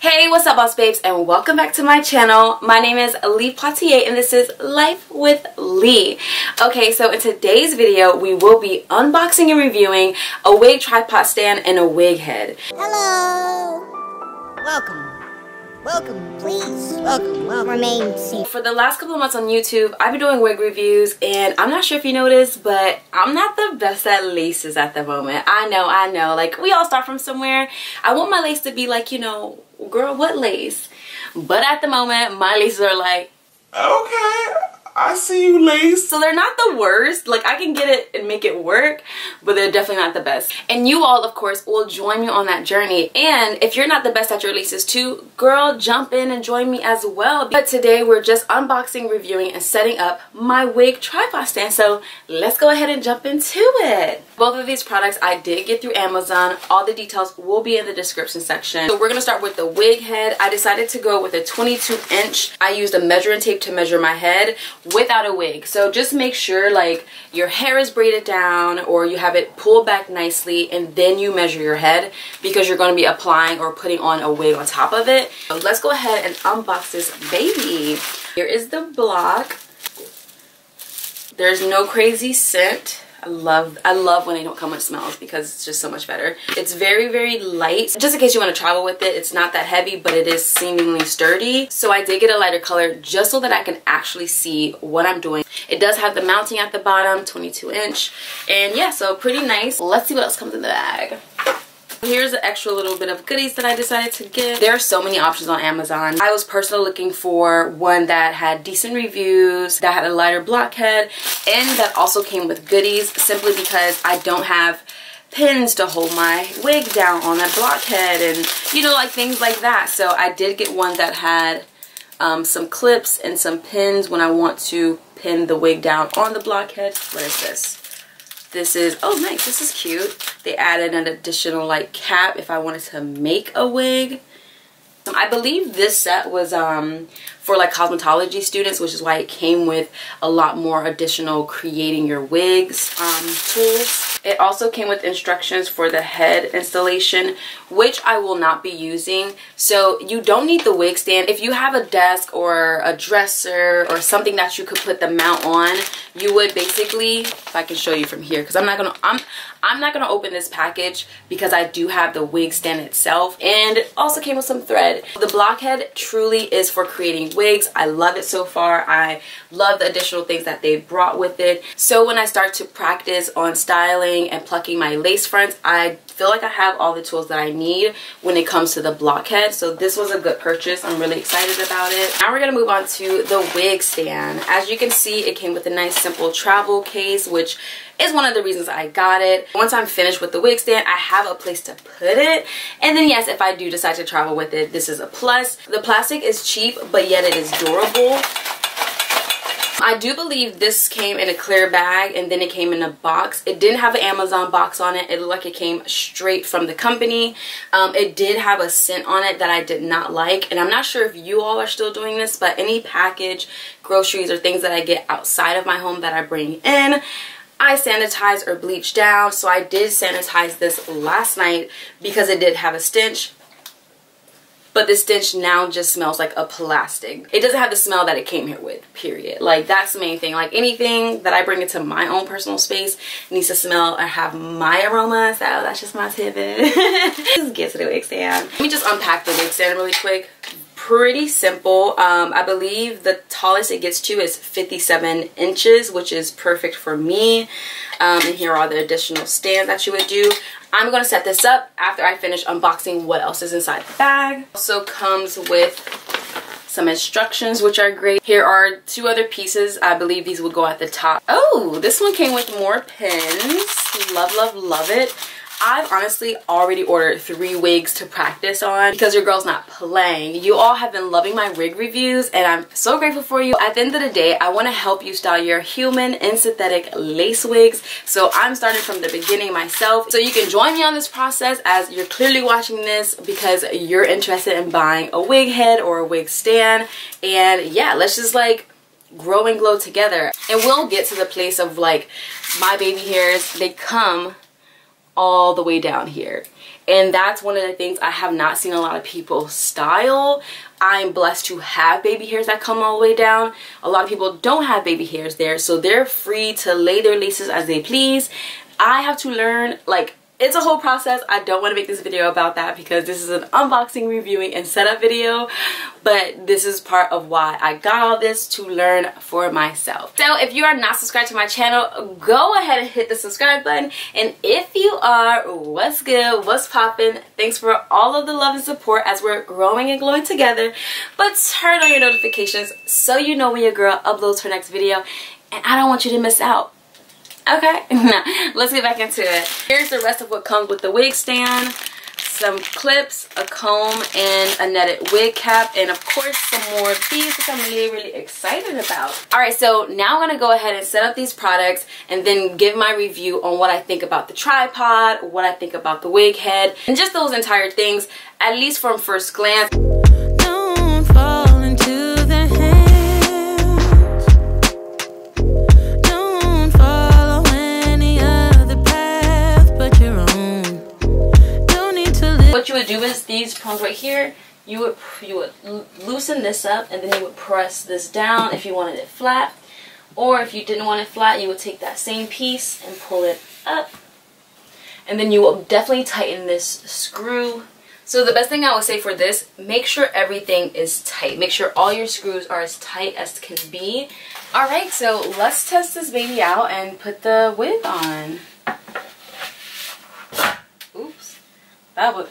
Hey, what's up boss babes, and welcome back to my channel. My name is Lee Poitier and this is Life with Lee. Okay, so in today's video we will be unboxing and reviewing a wig tripod stand and a wig head. Hello! Welcome, please. Welcome. Remain safe. For the last couple of months on YouTube, I've been doing wig reviews, and I'm not sure if you noticed, but I'm not the best at laces at the moment. I know, like we all start from somewhere. I want my lace to be like, you know, girl, what lace? But at the moment, my laces are like, okay, I see you, lace. So they're not the worst. Like, I can get it and make it work, but they're definitely not the best. And you all, of course, will join me on that journey. And if you're not the best at your laces too, girl, jump in and join me as well. But today, we're just unboxing, reviewing, and setting up my wig tripod stand. So let's go ahead and jump into it. Both of these products I did get through Amazon. All the details will be in the description section. So we're going to start with the wig head. I decided to go with a 22-inch. I used a measuring tape to measure my head without a wig. So just make sure like your hair is braided down or you have it pulled back nicely, and then you measure your head because you're going to be applying or putting on a wig on top of it. So let's go ahead and unbox this baby. Here is the block. There's no crazy scent. I love when they don't come with smells because it's just so much better. It's very, very light. Just in case you want to travel with it, it's not that heavy, but it is seemingly sturdy. So I did get a lighter color just so that I can actually see what I'm doing. It does have the mounting at the bottom, 22-inch. And yeah, so pretty nice. Let's see what else comes in the bag. Here's an extra little bit of goodies that I decided to get. There are so many options on Amazon. I was personally looking for one that had decent reviews, that had a lighter blockhead, and that also came with goodies, simply because I don't have pins to hold my wig down on that blockhead and, you know, like things like that. So I did get one that had some clips and some pins when I want to pin the wig down on the blockhead. What is this? This is, oh nice, this is cute. They added an additional like cap if I wanted to make a wig. I believe this set was for like cosmetology students, which is why it came with a lot more additional creating your wigs tools. It also came with instructions for the head installation, which I will not be using. So you don't need the wig stand. If you have a desk or a dresser or something that you could put the mount on, you would basically, if I can show you from here, because I'm not gonna open this package because I do have the wig stand itself, and it also came with some thread. The blockhead truly is for creating wigs. I love it so far. I love the additional things that they brought with it. So when I start to practice on styling and plucking my lace fronts, I feel like I have all the tools that I need when it comes to the blockhead. So this was a good purchase. I'm really excited about it. Now we're gonna move on to the wig stand. As you can see, it came with a nice simple travel case, which is one of the reasons I got it. Once I'm finished with the wig stand, I have a place to put it. And then yes, if I do decide to travel with it, this is a plus. The plastic is cheap, but yet it is durable. I do believe this came in a clear bag and then it came in a box. It didn't have an Amazon box on it. It looked like it came straight from the company. It did have a scent on it that I did not like, and I'm not sure if you all are still doing this, but any package, groceries, or things that I get outside of my home that I bring in, I sanitize or bleach down. So I did sanitize this last night because it did have a stench. But the stench now just smells like a plastic. It doesn't have the smell that it came here with, period. Like, that's the main thing. Like, anything that I bring into my own personal space needs to smell or have my aroma. So that's just my tidbit. Let's get to the wig stand. Let me just unpack the wig stand really quick. Pretty simple. I believe the tallest it gets to is 57 inches, which is perfect for me. And here are the additional stands that you would do. I'm going to set this up after I finish unboxing what else is inside the bag. Also comes with some instructions, which are great. Here are two other pieces. I believe these would go at the top. Oh, this one came with more pins. Love, love, love it. I've honestly already ordered 3 wigs to practice on because your girl's not playing. You all have been loving my wig reviews and I'm so grateful for you. At the end of the day, I want to help you style your human and synthetic lace wigs. So I'm starting from the beginning myself. So you can join me on this process as you're clearly watching this because you're interested in buying a wig head or a wig stand. And yeah, let's just like grow and glow together. And we'll get to the place of like my baby hairs. They come all the way down here, and that's one of the things I have not seen a lot of people style. I'm blessed to have baby hairs that come all the way down. A lot of people don't have baby hairs there, so they're free to lay their laces as they please. I have to learn, like, it's a whole process. I don't want to make this video about that because this is an unboxing, reviewing, and setup video, but this is part of why I got all this, to learn for myself. So if you are not subscribed to my channel, go ahead and hit the subscribe button, and if you are, what's good, what's poppin'? Thanks for all of the love and support as we're growing and glowing together. But turn on your notifications so you know when your girl uploads her next video, and I don't want you to miss out. Okay, now let's get back into it. Here's the rest of what comes with the wig stand: some clips, a comb, and a netted wig cap, and of course some more of these, which I'm really excited about. Alright, so now I'm going to go ahead and set up these products and then give my review on what I think about the tripod, what I think about the wig head, and just those entire things, at least from first glance. Don't fall into the hands. What you would do is these prongs right here, you would loosen this up, and then you would press this down if you wanted it flat, or if you didn't want it flat, you would take that same piece and pull it up, and then you will definitely tighten this screw. So the best thing I would say for this, make sure everything is tight. Make sure all your screws are as tight as can be. Alright, so let's test this baby out and put the wig on. Oops.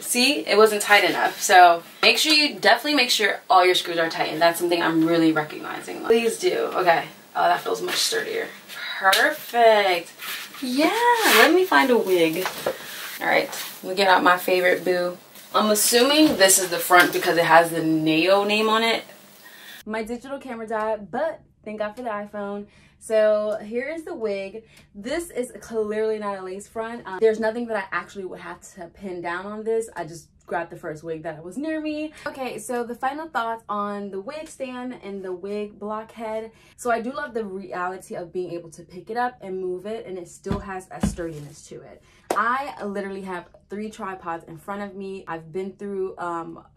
See, it wasn't tight enough. So make sure definitely make sure all your screws are tight, and that's something I'm really recognizing. Please do. Okay. Oh, that feels much sturdier. Perfect. Yeah, let me find a wig. Alright, let me get out my favorite boo. I'm assuming this is the front because it has the Neo name on it. My digital camera died, but thank God for the iPhone. So here is the wig. This is clearly not a lace front. There's nothing that I actually would have to pin down on this. I just grabbed the first wig that was near me. Okay, so the final thoughts on the wig stand and the wig block head. So I do love the reality of being able to pick it up and move it, and it still has a sturdiness to it. I literally have 3 tripods in front of me. I've been through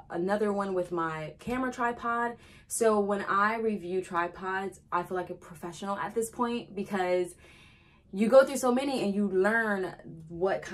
another one with my camera tripod. So when I review tripods, I feel like a professional at this point, because you go through so many and you learn what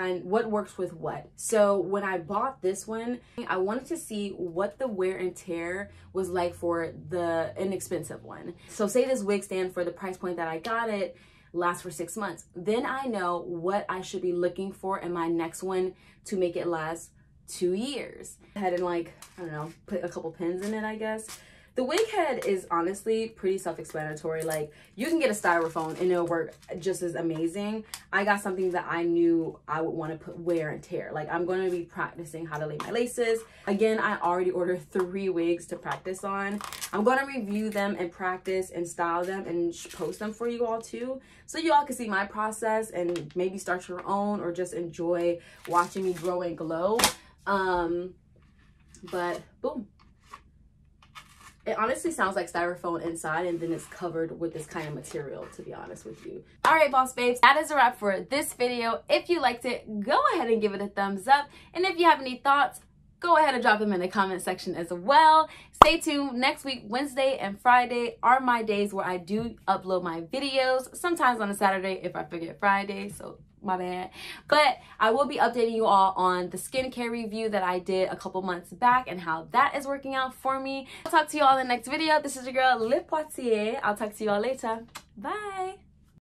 works with what. So when I bought this one, I wanted to see what the wear and tear was like for the inexpensive one. So say this wig stand, for the price point that I got it, lasts for 6 months. Then I know what I should be looking for in my next one to make it last 2 years. I had to, like, I don't know, put a couple pins in it, I guess. The wig head is honestly pretty self-explanatory. Like, you can get a styrofoam and it'll work just as amazing. I got something that I knew I would want to put wear and tear. Like, I'm going to be practicing how to lay my laces. Again, I already ordered 3 wigs to practice on. I'm going to review them and practice and style them and post them for you all too, so you all can see my process and maybe start your own, or just enjoy watching me grow and glow. But boom. It honestly sounds like styrofoam inside, and then it's covered with this kind of material, to be honest with you. Alright, boss babes, that is a wrap for this video. If you liked it, go ahead and give it a thumbs up. And if you have any thoughts, go ahead and drop them in the comment section as well. Stay tuned. Next week, Wednesday and Friday are my days where I do upload my videos. Sometimes on a Saturday if I forget Friday, so my bad. But I will be updating you all on the skincare review that I did a couple months back and how that is working out for me. I'll talk to you all in the next video. This is your girl, Lip Poitier. I'll talk to you all later. Bye.